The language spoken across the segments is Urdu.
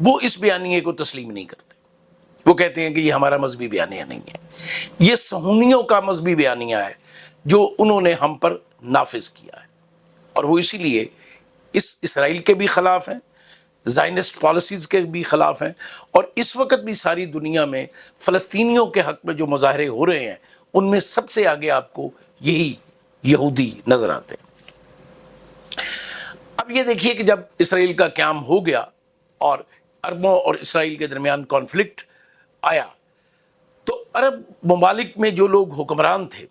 وہ اس بیانیے کو تسلیم نہیں کرتے. وہ کہتے ہیں کہ یہ ہمارا مذہبی بیانیہ نہیں ہے، یہ صہیونیوں کا مذہبی بیانیہ ہے جو انہوں نے ہم پر نافذ کیا ہے. اور وہ اسی لیے اس اسرائیل کے بھی خلاف ہیں، زائنسٹ پالیسیز کے بھی خلاف ہیں، اور اس وقت بھی ساری دنیا میں فلسطینیوں کے حق میں جو مظاہرے ہو رہے ہیں ان میں سب سے آگے آپ کو یہی یہودی نظر آتے ہیں. اب یہ دیکھیے کہ جب اسرائیل کا قیام ہو گیا اور عربوں اور اسرائیل کے درمیان کانفلکٹ آیا، تو عرب ممالک میں جو لوگ حکمران تھے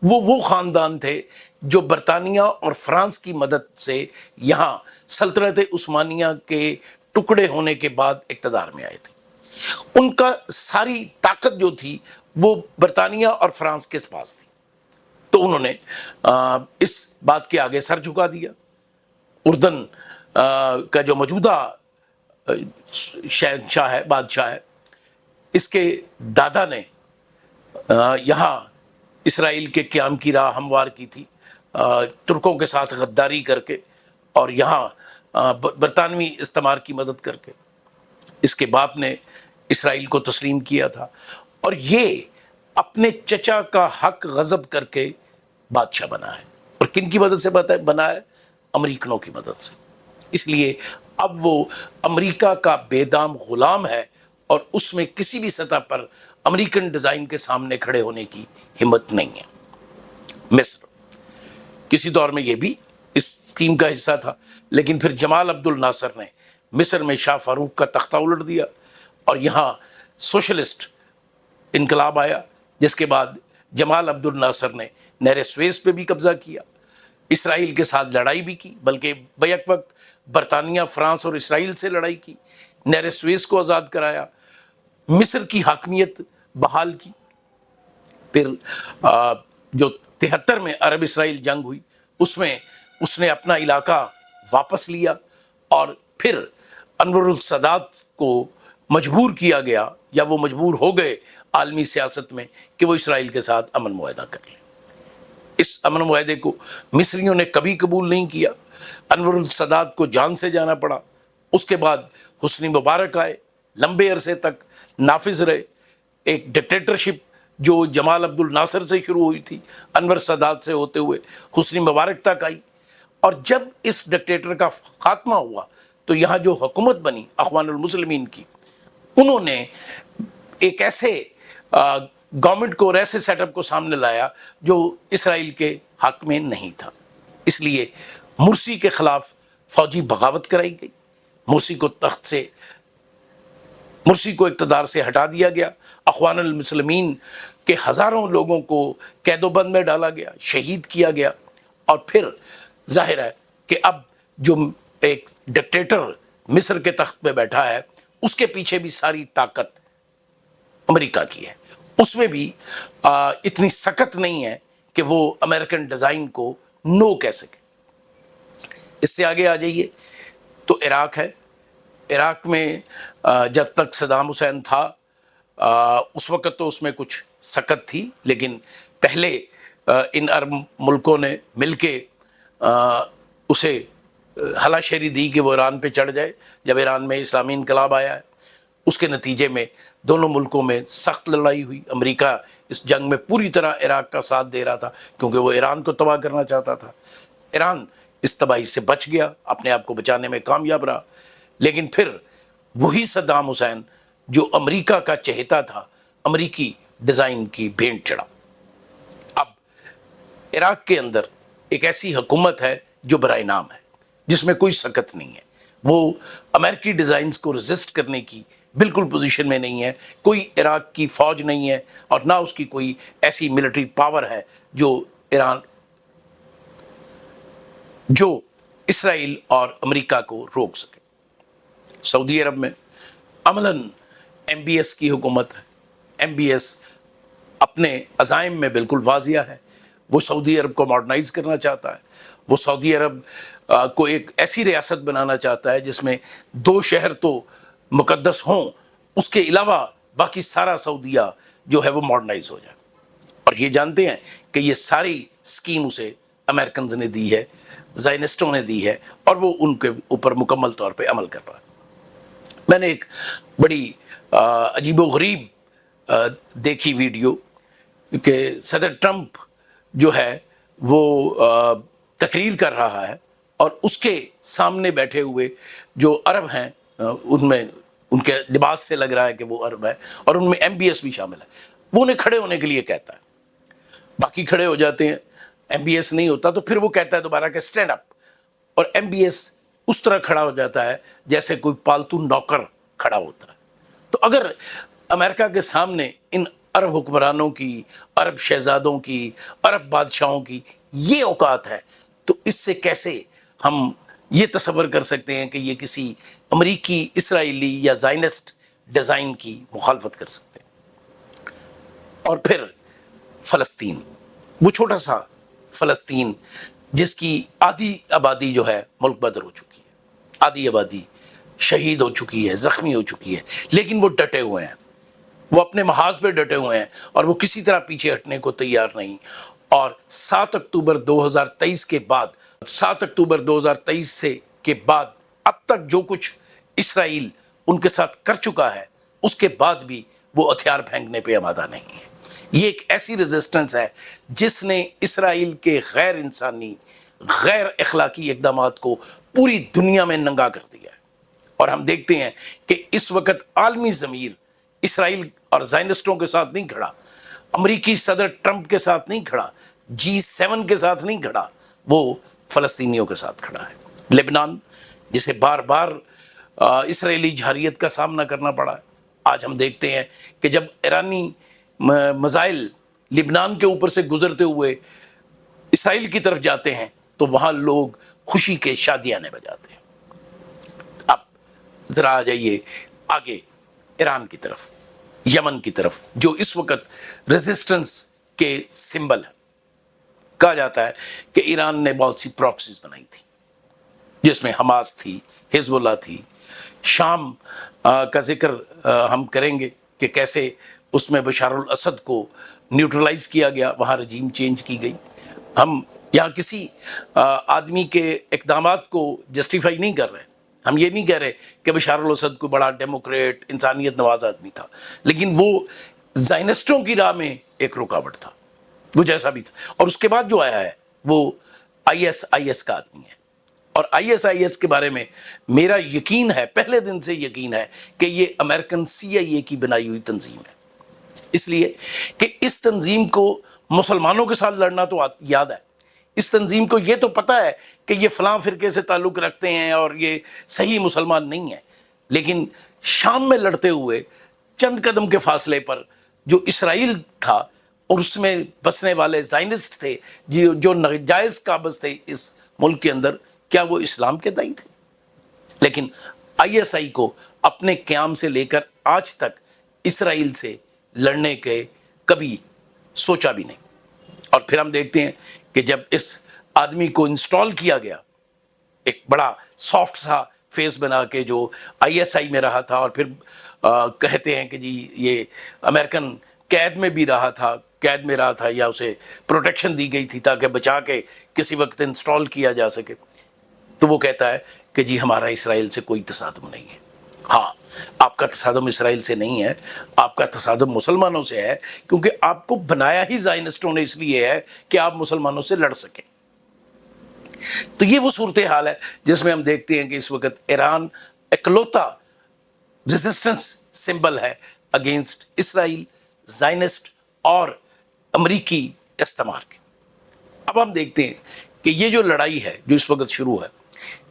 وہ خاندان تھے جو برطانیہ اور فرانس کی مدد سے یہاں سلطنت عثمانیہ کے ٹکڑے ہونے کے بعد اقتدار میں آئے تھے. ان کا ساری طاقت جو تھی وہ برطانیہ اور فرانس کے پاس تھی. تو انہوں نے اس بات کے آگے سر جھکا دیا. اردن کا جو موجودہ شہنشاہ ہے، بادشاہ ہے، اس کے دادا نے یہاں اسرائیل کے قیام کی راہ ہموار کی تھی ترکوں کے ساتھ غداری کر کے اور یہاں برطانوی استعمار کی مدد کر کے. اس کے باپ نے اسرائیل کو تسلیم کیا تھا اور یہ اپنے چچا کا حق غصب کر کے بادشاہ بنا ہے. اور کن کی مدد سے بنا ہے؟ امریکنوں کی مدد سے. اس لیے اب وہ امریکہ کا بے دام غلام ہے اور اس میں کسی بھی سطح پر امریکن ڈیزائن کے سامنے کھڑے ہونے کی ہمت نہیں ہے. مصر کسی دور میں یہ بھی اس اسکیم کا حصہ تھا، لیکن پھر جمال عبد الناصر نے مصر میں شاہ فاروق کا تختہ الٹ دیا اور یہاں سوشلسٹ انقلاب آیا، جس کے بعد جمال عبد الناصر نے نہر سویز پہ بھی قبضہ کیا، اسرائیل کے ساتھ لڑائی بھی کی، بلکہ بیک وقت برطانیہ، فرانس اور اسرائیل سے لڑائی کی، نہر سویز کو آزاد کرایا، مصر کی حاکمیت بحال کی. پھر جو 73 میں عرب اسرائیل جنگ ہوئی اس میں اس نے اپنا علاقہ واپس لیا اور پھر انور السادات کو مجبور کیا گیا، یا وہ مجبور ہو گئے عالمی سیاست میں کہ وہ اسرائیل کے ساتھ امن معاہدہ کر لیں. اس امن معاہدے کو مصریوں نے کبھی قبول نہیں کیا. انور السادات کو جان سے جانا پڑا. اس کے بعد حسنی مبارک آئے، لمبے عرصے تک نافذ رہے. ایک ڈکٹیٹرشپ جو جمال عبد الناصر سے شروع ہوئی تھی، انور سادات سے ہوتے ہوئے حسنی مبارک تک آئی. اور جب اس ڈکٹیٹر کا خاتمہ ہوا تو یہاں جو حکومت بنی اخوان المسلمین کی، انہوں نے ایک ایسے گورنمنٹ کو اور ایسے سیٹ اپ کو سامنے لایا جو اسرائیل کے حق میں نہیں تھا. اس لیے مرسی کے خلاف فوجی بغاوت کرائی گئی، مرسی کو اقتدار سے ہٹا دیا گیا، اخوان المسلمین کے ہزاروں لوگوں کو قید و بند میں ڈالا گیا، شہید کیا گیا. اور پھر ظاہر ہے کہ اب جو ایک ڈکٹیٹر مصر کے تخت پہ بیٹھا ہے اس کے پیچھے بھی ساری طاقت امریکہ کی ہے. اس میں بھی اتنی سخت نہیں ہے کہ وہ امریکن ڈیزائن کو نو کہہ سکے. اس سے آگے آ جائیے تو عراق ہے. عراق میں جب تک صدام حسین تھا اس وقت تو اس میں کچھ سکت تھی، لیکن پہلے ان عرب ملکوں نے مل کے اسے ہلا شیری دی کہ وہ ایران پہ چڑھ جائے. جب ایران میں اسلامی انقلاب آیا ہے اس کے نتیجے میں دونوں ملکوں میں سخت لڑائی ہوئی. امریکہ اس جنگ میں پوری طرح عراق کا ساتھ دے رہا تھا کیونکہ وہ ایران کو تباہ کرنا چاہتا تھا. ایران اس تباہی سے بچ گیا، اپنے آپ کو بچانے میں کامیاب رہا. لیکن پھر وہی صدام حسین جو امریکہ کا چہیتا تھا، امریکی ڈیزائن کی بھینٹ چڑھا. اب عراق کے اندر ایک ایسی حکومت ہے جو برائے نام ہے، جس میں کوئی سکت نہیں ہے. وہ امریکی ڈیزائنز کو ریزسٹ کرنے کی بالکل پوزیشن میں نہیں ہے. کوئی عراق کی فوج نہیں ہے اور نہ اس کی کوئی ایسی ملٹری پاور ہے جو اسرائیل اور امریکہ کو روک سکے. سعودی عرب میں عملاً MBS کی حکومت ہے. MBS اپنے عزائم میں بالکل واضح ہے. وہ سعودی عرب کو ماڈرنائز کرنا چاہتا ہے. وہ سعودی عرب کو ایک ایسی ریاست بنانا چاہتا ہے جس میں 2 شہر تو مقدس ہوں، اس کے علاوہ باقی سارا سعودیہ جو ہے وہ ماڈرنائز ہو جائے. اور یہ جانتے ہیں کہ یہ ساری اسکیم اسے امریکنز نے دی ہے، زائنسٹوں نے دی ہے، اور وہ ان کے اوپر مکمل طور پہ عمل کر رہا ہے. میں نے ایک بڑی عجیب و غریب دیکھی ویڈیو کہ صدر ٹرمپ جو ہے وہ تقریر کر رہا ہے اور اس کے سامنے بیٹھے ہوئے جو عرب ہیں ان میں ان کے لباس سے لگ رہا ہے کہ وہ عرب ہے اور ان میں ایم بی ایس بھی شامل ہے، وہ انہیں کھڑے ہونے کے لیے کہتا ہے، باقی کھڑے ہو جاتے ہیں، ایم بی ایس نہیں ہوتا تو پھر وہ کہتا ہے دوبارہ کہ اسٹینڈ اپ، اور ایم بی ایس اس طرح کھڑا ہو جاتا ہے جیسے کوئی پالتو نوکر کھڑا ہوتا ہے۔ تو اگر امریکہ کے سامنے ان عرب حکمرانوں کی، عرب شہزادوں کی، عرب بادشاہوں کی یہ اوقات ہے تو اس سے کیسے ہم یہ تصور کر سکتے ہیں کہ یہ کسی امریکی، اسرائیلی یا زائنسٹ ڈیزائن کی مخالفت کر سکتے ہیں؟ اور پھر فلسطین، وہ چھوٹا سا فلسطین جس کی آدھی آبادی جو ہے ملک بدر ہو چکی ہے، آدھی آبادی شہید ہو چکی ہے، زخمی ہو چکی ہے، لیکن وہ ڈٹے ہوئے ہیں، وہ اپنے محاذ پہ ڈٹے ہوئے ہیں اور وہ کسی طرح پیچھے ہٹنے کو تیار نہیں۔ اور 7 اکتوبر 2023 کے بعد، 7 اکتوبر 2023 سے کے بعد اب تک جو کچھ اسرائیل ان کے ساتھ کر چکا ہے، اس کے بعد بھی وہ ہتھیار پھینکنے پہ آمادہ نہیں ہے۔ یہ ایک ایسی ریزسٹنس ہے جس نے اسرائیل کے غیر انسانی، غیر اخلاقی اقدامات کو پوری دنیا میں ننگا کر دیا ہے۔ اور ہم دیکھتے ہیں کہ اس وقت عالمی ضمیر اسرائیل اور زائنسٹوں کے ساتھ نہیں کھڑا، امریکی صدر ٹرمپ کے ساتھ نہیں کھڑا، G7 کے ساتھ نہیں کھڑا، وہ فلسطینیوں کے ساتھ کھڑا ہے۔ لبنان جسے بار بار اسرائیلی جارحیت کا سامنا کرنا پڑا ہے، آج ہم دیکھتے ہیں کہ جب ایرانی میزائل لبنان کے اوپر سے گزرتے ہوئے اسرائیل کی طرف جاتے ہیں تو وہاں لوگ خوشی کے شادیانے بجاتے ہیں۔ اب ذرا آ جائیے آگے ایران کی طرف، یمن کی طرف، جو اس وقت ریزسٹنس کے سمبل ہے۔ کہا جاتا ہے کہ ایران نے بہت سی پراکسیز بنائی تھی جس میں حماس تھی، حزب اللہ تھی، شام کا ذکر ہم کریں گے کہ کیسے اس میں بشار الاسد کو نیوٹرلائز کیا گیا، وہاں رجیم چینج کی گئی۔ ہم یہاں کسی آدمی کے اقدامات کو جسٹیفائی نہیں کر رہے، ہم یہ نہیں کہہ رہے کہ بشار الاسد کو بڑا ڈیموکریٹ، انسانیت نواز آدمی تھا، لیکن وہ زائنسٹوں کی راہ میں ایک رکاوٹ تھا، وہ جیسا بھی تھا۔ اور اس کے بعد جو آیا ہے وہ IS کا آدمی ہے، اور IS کے بارے میں میرا یقین ہے، پہلے دن سے یقین ہے کہ یہ امریکن CIA کی بنائی ہوئی تنظیم ہے، اس لیے کہ اس تنظیم کو مسلمانوں کے ساتھ لڑنا تو یاد ہے، اس تنظیم کو یہ تو پتہ ہے کہ یہ فلاں فرقے سے تعلق رکھتے ہیں اور یہ صحیح مسلمان نہیں ہے، لیکن شام میں لڑتے ہوئے چند قدم کے فاصلے پر جو اسرائیل تھا اور اس میں بسنے والے زائنسٹ تھے جو ناجائز قابض تھے اس ملک کے اندر، کیا وہ اسلام کے دائی تھے؟ لیکن ISI کو اپنے قیام سے لے کر آج تک اسرائیل سے لڑنے کے کبھی سوچا بھی نہیں۔ اور پھر ہم دیکھتے ہیں کہ جب اس آدمی کو انسٹال کیا گیا ایک بڑا سافٹ سا فیس بنا کے جو ISI میں رہا تھا، اور پھر کہتے ہیں کہ جی یہ امریکن قید میں بھی رہا تھا، قید میں رہا تھا یا اسے پروٹیکشن دی گئی تھی تاکہ بچا کے کسی وقت انسٹال کیا جا سکے، تو وہ کہتا ہے کہ جی ہمارا اسرائیل سے کوئی تصادم نہیں ہے۔ ہاں، آپ کا تصادم اسرائیل سے نہیں ہے، آپ کا تصادم مسلمانوں سے ہے، کیونکہ آپ کو بنایا ہی زائنسٹوں نے اس لیے ہے کہ آپ مسلمانوں سے لڑ سکیں۔ تو یہ وہ صورتحال ہے جس میں ہم دیکھتے ہیں کہ اس وقت ایران اکلوتا ریزسٹنس سمبل ہے اگینسٹ اسرائیل، زائنسٹ اور امریکی استعمار کے۔ اب ہم دیکھتے ہیں کہ یہ جو لڑائی ہے جو اس وقت شروع ہے،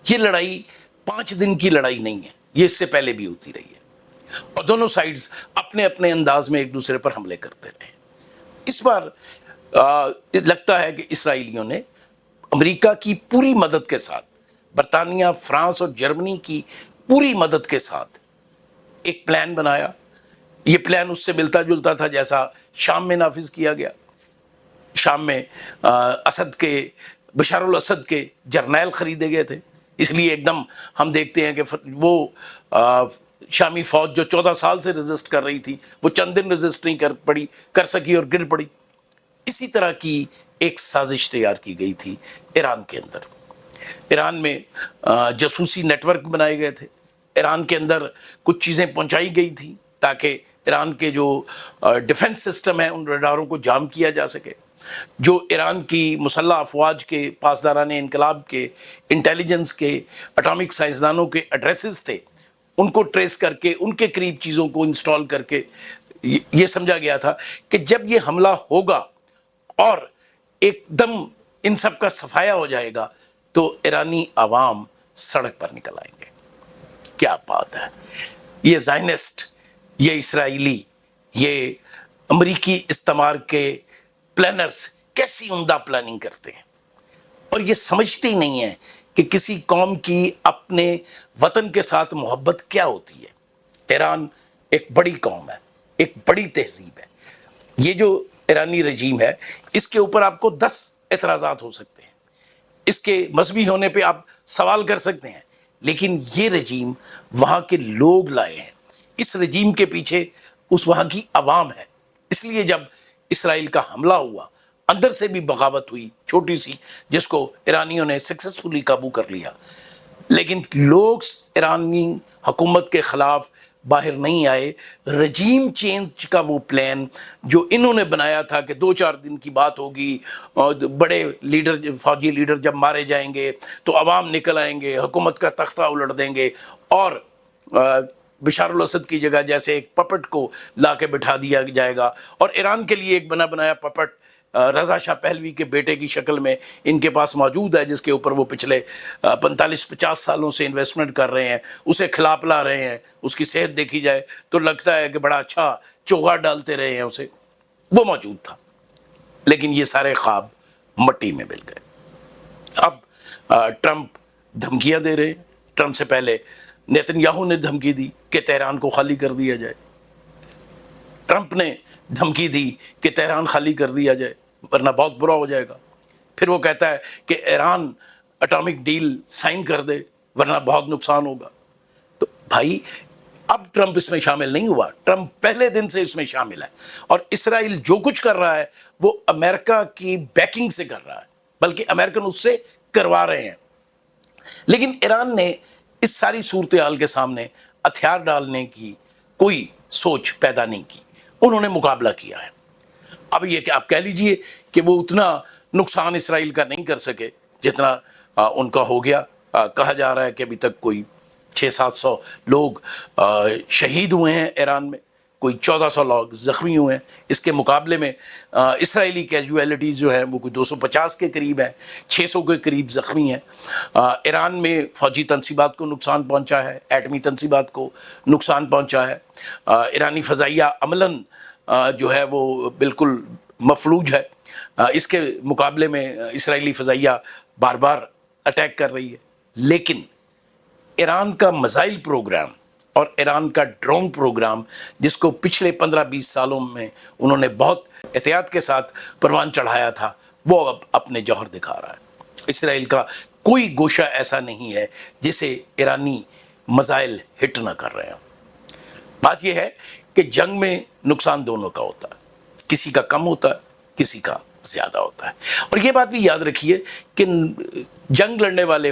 یہ لڑائی 5 دن کی لڑائی نہیں ہے، یہ اس سے پہلے بھی ہوتی رہی ہے، اور دونوں سائیڈز اپنے اپنے انداز میں ایک دوسرے پر حملے کرتے رہے۔ اس بار لگتا ہے کہ اسرائیلیوں نے امریکہ کی پوری مدد کے ساتھ، برطانیہ، فرانس اور جرمنی کی پوری مدد کے ساتھ ایک پلان بنایا۔ یہ پلان اس سے ملتا جلتا تھا جیسا شام میں نافذ کیا گیا۔ شام میں اسد کے، بشار الاسد کے جرنیل خریدے گئے تھے، اس لیے ایک دم ہم دیکھتے ہیں کہ وہ شامی فوج جو 14 سال سے ریزسٹ کر رہی تھی، وہ چند دن ریزسٹ نہیں کر سکی اور گر پڑی۔ اسی طرح کی ایک سازش تیار کی گئی تھی ایران کے اندر۔ ایران میں جاسوسی نیٹ ورک بنائے گئے تھے، ایران کے اندر کچھ چیزیں پہنچائی گئی تھی تاکہ ایران کے جو ڈیفنس سسٹم ہے ان ریڈاروں کو جام کیا جا سکے. جو ایران کی مسلح افواج کے پاسداران انقلاب کے انٹیلیجنس کے اٹامک سائنسدانوں کے ایڈریسز تھے ان کو ٹریس کر کے ان کے قریب چیزوں کو انسٹال کر کے یہ سمجھا گیا تھا کہ جب یہ حملہ ہوگا اور ایک دم ان سب کا صفایا ہو جائے گا تو ایرانی عوام سڑک پر نکل آئیں گے. کیا بات ہے. یہ زائنسٹ، یہ اسرائیلی، یہ امریکی استعمار کے پلانرز کیسی عمدہ پلاننگ کرتے ہیں اور یہ سمجھتے ہی نہیں ہیں کہ کسی قوم کی اپنے وطن کے ساتھ محبت کیا ہوتی ہے. ایران ایک بڑی قوم ہے، ایک بڑی تہذیب ہے. یہ جو ایرانی رجیم ہے اس کے اوپر آپ کو 10 اعتراضات ہو سکتے ہیں، اس کے مذہبی ہونے پہ آپ سوال کر سکتے ہیں، لیکن یہ رجیم وہاں کے لوگ لائے ہیں. اس رجیم کے پیچھے اس وہاں کی عوام ہے. اس لیے جب اسرائیل کا حملہ ہوا اندر سے بھی بغاوت ہوئی چھوٹی سی جس کو ایرانیوں نے سکسیسفلی قابو کر لیا، لیکن لوگ ایرانی حکومت کے خلاف باہر نہیں آئے. رجیم چینج کا وہ پلان جو انہوں نے بنایا تھا کہ 2-4 دن کی بات ہوگی اور بڑے لیڈر فوجی لیڈر جب مارے جائیں گے تو عوام نکل آئیں گے، حکومت کا تختہ الٹ دیں گے اور بشار الاسد کی جگہ جیسے ایک پپٹ کو لا کے بٹھا دیا جائے گا. اور ایران کے لیے ایک بنا بنایا پپٹ رضا شاہ پہلوی کے بیٹے کی شکل میں ان کے پاس موجود ہے جس کے اوپر وہ پچھلے 45-50 سالوں سے انویسٹمنٹ کر رہے ہیں، اسے کھلا پلا رہے ہیں. اس کی صحت دیکھی جائے تو لگتا ہے کہ بڑا اچھا چوغا ڈالتے رہے ہیں اسے. وہ موجود تھا لیکن یہ سارے خواب مٹی میں مل گئے. اب ٹرمپ دھمکیاں دے رہے ہیں. ٹرمپ سے پہلے نیتن یاہو نے دھمکی دی کہ تہران کو خالی کر دیا جائے. ٹرمپ نے دھمکی دی کہ تہران خالی کر دیا جائے ورنہ بہت برا ہو جائے گا. پھر وہ کہتا ہے کہ ایران اٹامک ڈیل سائن کر دے ورنہ بہت نقصان ہوگا. تو بھائی اب ٹرمپ اس میں شامل نہیں ہوا، ٹرمپ پہلے دن سے اس میں شامل ہے. اور اسرائیل جو کچھ کر رہا ہے وہ امریکہ کی بیکنگ سے کر رہا ہے، بلکہ امریکن اس سے کروا رہے ہیں. لیکن ایران نے اس ساری صورتحال کے سامنے ہتھیار ڈالنے کی کوئی سوچ پیدا نہیں کی. انہوں نے مقابلہ کیا ہے. اب یہ کہ آپ کہہ لیجئے کہ وہ اتنا نقصان اسرائیل کا نہیں کر سکے جتنا ان کا ہو گیا. کہا جا رہا ہے کہ ابھی تک کوئی 600-700 لوگ شہید ہوئے ہیں ایران میں، کوئی 1400 لوگ زخمی ہوئے ہیں. اس کے مقابلے میں اسرائیلی کیجویلٹیز جو ہیں وہ کوئی 250 کے قریب ہیں، 600 کے قریب زخمی ہیں. ایران میں فوجی تنصیبات کو نقصان پہنچا ہے، ایٹمی تنصیبات کو نقصان پہنچا ہے. ایرانی فضائیہ عملاً جو ہے وہ بالکل مفلوج ہے. اس کے مقابلے میں اسرائیلی فضائیہ بار بار اٹیک کر رہی ہے. لیکن ایران کا میزائل پروگرام اور ایران کا ڈرون پروگرام جس کو پچھلے 15-20 سالوں میں انہوں نے بہت احتیاط کے ساتھ پروان چڑھایا تھا وہ اب اپنے جوہر دکھا رہا ہے. اسرائیل کا کوئی گوشہ ایسا نہیں ہے جسے ایرانی میزائل ہٹ نہ کر رہے ہیں. بات یہ ہے کہ جنگ میں نقصان دونوں کا ہوتا ہے، کسی کا کم ہوتا ہے کسی کا زیادہ ہوتا ہے. اور یہ بات بھی یاد رکھیے کہ جنگ لڑنے والے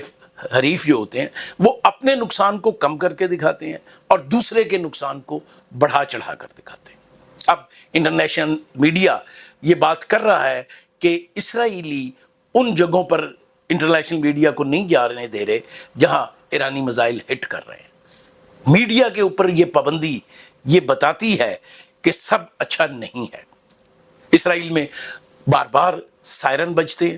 حریف جو ہوتے ہیں وہ اپنے نقصان کو کم کر کے دکھاتے ہیں اور دوسرے کے نقصان کو بڑھا چڑھا کر دکھاتے ہیں. اب انٹرنیشنل میڈیا یہ بات کر رہا ہے کہ اسرائیلی ان جگہوں پر انٹرنیشنل میڈیا کو نہیں جانے دے رہے جہاں ایرانی میزائل ہٹ کر رہے ہیں. میڈیا کے اوپر یہ پابندی یہ بتاتی ہے کہ سب اچھا نہیں ہے. اسرائیل میں بار بار سائرن بجتے ہیں،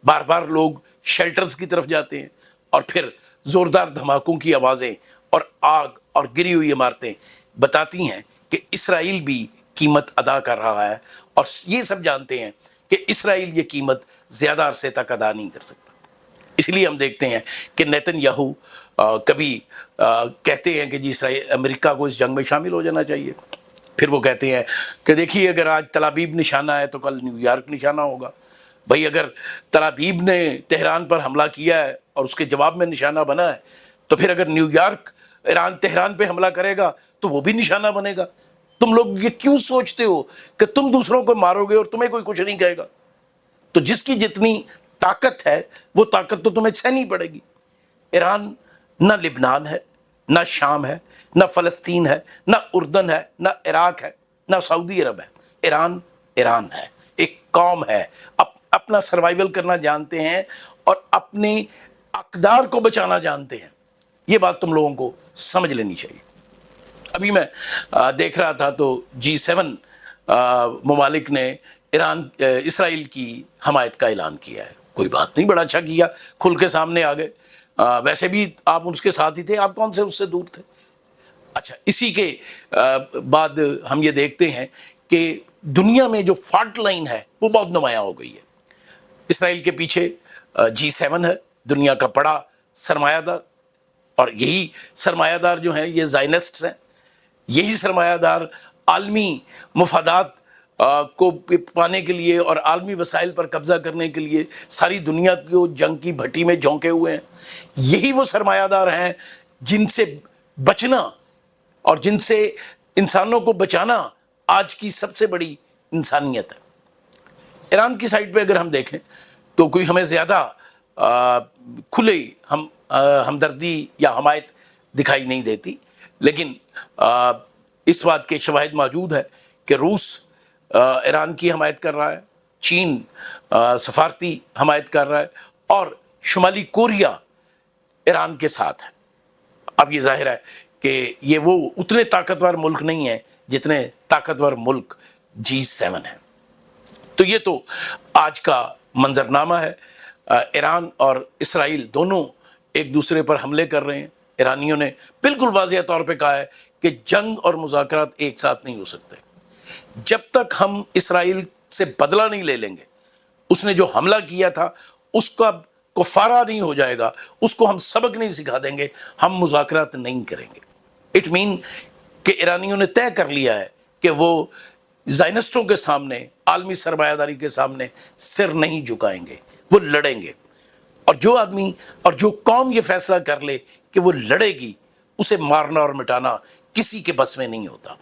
بار بار لوگ شیلٹرز کی طرف جاتے ہیں اور پھر زوردار دھماکوں کی آوازیں اور آگ اور گری ہوئی عمارتیں بتاتی ہیں کہ اسرائیل بھی قیمت ادا کر رہا ہے. اور یہ سب جانتے ہیں کہ اسرائیل یہ قیمت زیادہ عرصے تک ادا نہیں کر سکتا. اس لیے ہم دیکھتے ہیں کہ نیتن یاہو کبھی کہتے ہیں کہ جی اسرائیل امریکہ کو اس جنگ میں شامل ہو جانا چاہیے، پھر وہ کہتے ہیں کہ دیکھیے اگر آج تل ابیب نشانہ ہے تو کل نیو یارک نشانہ ہوگا. بھائی اگر تل ابیب نے تہران پر حملہ کیا ہے اور اس کے جواب میں نشانہ بنا ہے تو پھر اگر نیو یارک تہران پہ حملہ کرے گا تو وہ بھی نشانہ بنے گا. تم لوگ یہ کیوں سوچتے ہو کہ تم دوسروں کو مارو گے اور تمہیں کوئی کچھ نہیں کہے گا؟ تو جس کی جتنی طاقت ہے وہ طاقت تو تمہیں سہنی پڑے گی. ایران نہ لبنان ہے، نہ شام ہے، نہ فلسطین ہے، نہ اردن ہے، نہ عراق ہے، نہ سعودی عرب ہے۔ ایران ایران ہے، ایک قوم ہے، اپنا سروائیول کرنا جانتے ہیں اور اپنے اقدار کو بچانا جانتے ہیں۔ یہ بات تم لوگوں کو سمجھ لینی چاہیے۔ ابھی میں دیکھ رہا تھا تو G7 ممالک نے اسرائیل کی حمایت کا اعلان کیا ہے۔ کوئی بات نہیں، بڑا اچھا کیا، کھل کے سامنے آ گئے۔ ویسے بھی آپ اس کے ساتھ ہی تھے، آپ کون سے اس سے دور تھے؟ اچھا، اسی کے بعد ہم یہ دیکھتے ہیں کہ دنیا میں جو فالٹ لائن ہے وہ بہت نمایاں ہو گئی ہے۔ اسرائیل کے پیچھے G7 ہے، دنیا کا بڑا سرمایہ دار، اور یہی سرمایہ دار جو ہیں یہ زائنسٹس ہیں۔ یہی سرمایہ دار عالمی مفادات کو پانے کے لیے اور عالمی وسائل پر قبضہ کرنے کے لیے ساری دنیا کو جنگ کی بھٹی میں جھونکے ہوئے ہیں۔ یہی وہ سرمایہ دار ہیں جن سے بچنا اور جن سے انسانوں کو بچانا آج کی سب سے بڑی انسانیت ہے۔ ایران کی سائڈ پہ اگر ہم دیکھیں تو کوئی ہمیں زیادہ کھلی ہمدردی یا حمایت دکھائی نہیں دیتی، لیکن اس بات کے شواہد موجود ہے کہ روس ایران کی حمایت کر رہا ہے، چین سفارتی حمایت کر رہا ہے، اور شمالی کوریا ایران کے ساتھ ہے۔ اب یہ ظاہر ہے کہ یہ وہ اتنے طاقتور ملک نہیں ہیں جتنے طاقتور ملک G7 ہیں۔ تو یہ تو آج کا منظرنامہ ہے۔ ایران اور اسرائیل دونوں ایک دوسرے پر حملے کر رہے ہیں۔ ایرانیوں نے بالکل واضح طور پہ کہا ہے کہ جنگ اور مذاکرات ایک ساتھ نہیں ہو سکتے۔ جب تک ہم اسرائیل سے بدلہ نہیں لے لیں گے، اس نے جو حملہ کیا تھا اس کا کفارہ نہیں ہو جائے گا، اس کو ہم سبق نہیں سکھا دیں گے، ہم مذاکرات نہیں کریں گے۔ اٹ مین کہ ایرانیوں نے طے کر لیا ہے کہ وہ زائنسٹوں کے سامنے، عالمی سرمایہ داری کے سامنے سر نہیں جھکائیں گے، وہ لڑیں گے۔ اور جو آدمی اور جو قوم یہ فیصلہ کر لے کہ وہ لڑے گی، اسے مارنا اور مٹانا کسی کے بس میں نہیں ہوتا۔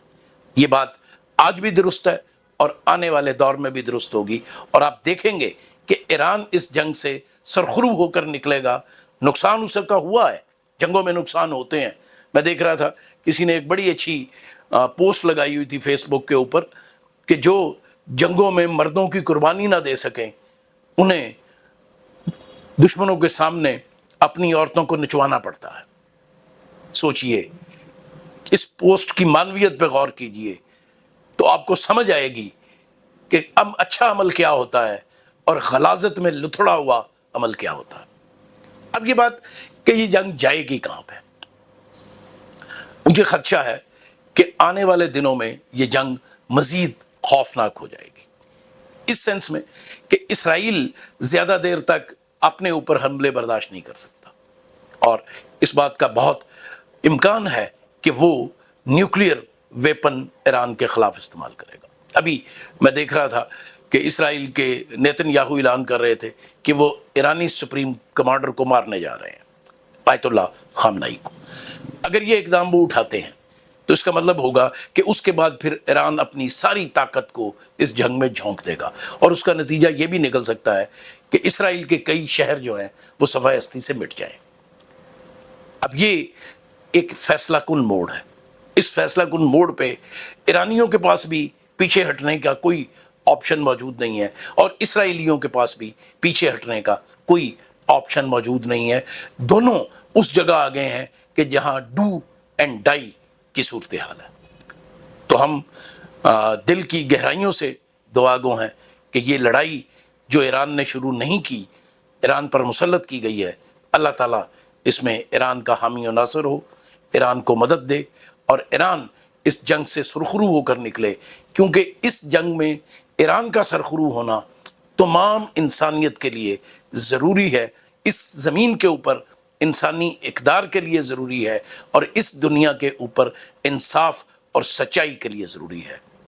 یہ بات آج بھی درست ہے اور آنے والے دور میں بھی درست ہوگی، اور آپ دیکھیں گے کہ ایران اس جنگ سے سرخرو ہو کر نکلے گا۔ نقصان اس کا ہوا ہے، جنگوں میں نقصان ہوتے ہیں۔ میں دیکھ رہا تھا کسی نے ایک بڑی اچھی پوسٹ لگائی ہوئی تھی فیس بک کے اوپر کہ جو جنگوں میں مردوں کی قربانی نہ دے سکیں، انہیں دشمنوں کے سامنے اپنی عورتوں کو نچوانا پڑتا ہے۔ سوچئے، اس پوسٹ کی معنویت پہ غور کیجئے تو آپ کو سمجھ آئے گی کہ اچھا عمل کیا ہوتا ہے اور غلاظت میں لتھڑا ہوا عمل کیا ہوتا ہے۔ اب یہ بات کہ یہ جنگ جائے گی کہاں پہ، مجھے خدشہ ہے کہ آنے والے دنوں میں یہ جنگ مزید خوفناک ہو جائے گی، اس سینس میں کہ اسرائیل زیادہ دیر تک اپنے اوپر حملے برداشت نہیں کر سکتا، اور اس بات کا بہت امکان ہے کہ وہ نیوکلیئر ویپن ایران کے خلاف استعمال کرے گا۔ ابھی میں دیکھ رہا تھا کہ اسرائیل کے نیتن یاہو اعلان کر رہے تھے کہ وہ ایرانی سپریم کمانڈر کو مارنے جا رہے ہیں، آیت اللہ خامنائی کو۔ اگر یہ اقدام وہ اٹھاتے ہیں تو اس کا مطلب ہوگا کہ اس کے بعد پھر ایران اپنی ساری طاقت کو اس جنگ میں جھونک دے گا، اور اس کا نتیجہ یہ بھی نکل سکتا ہے کہ اسرائیل کے کئی شہر جو ہیں وہ صفحہ ہستی سے مٹ جائیں۔ اب یہ ایک فیصلہ کن موڑ ہے۔ اس فیصلہ کن موڑ پہ ایرانیوں کے پاس بھی پیچھے ہٹنے کا کوئی آپشن موجود نہیں ہے، اور اسرائیلیوں کے پاس بھی پیچھے ہٹنے کا کوئی آپشن موجود نہیں ہے۔ دونوں اس جگہ آ گئے ہیں کہ جہاں ڈو اینڈ ڈائی کی صورتحال ہے۔ تو ہم دل کی گہرائیوں سے دعا گو ہیں کہ یہ لڑائی جو ایران نے شروع نہیں کی، ایران پر مسلط کی گئی ہے، اللہ تعالیٰ اس میں ایران کا حامی و ناصر ہو، ایران کو مدد دے، اور ایران اس جنگ سے سرخرو ہو کر نکلے، کیونکہ اس جنگ میں ایران کا سرخرو ہونا تمام انسانیت کے لیے ضروری ہے، اس زمین کے اوپر انسانی اقدار کے لیے ضروری ہے، اور اس دنیا کے اوپر انصاف اور سچائی کے لیے ضروری ہے۔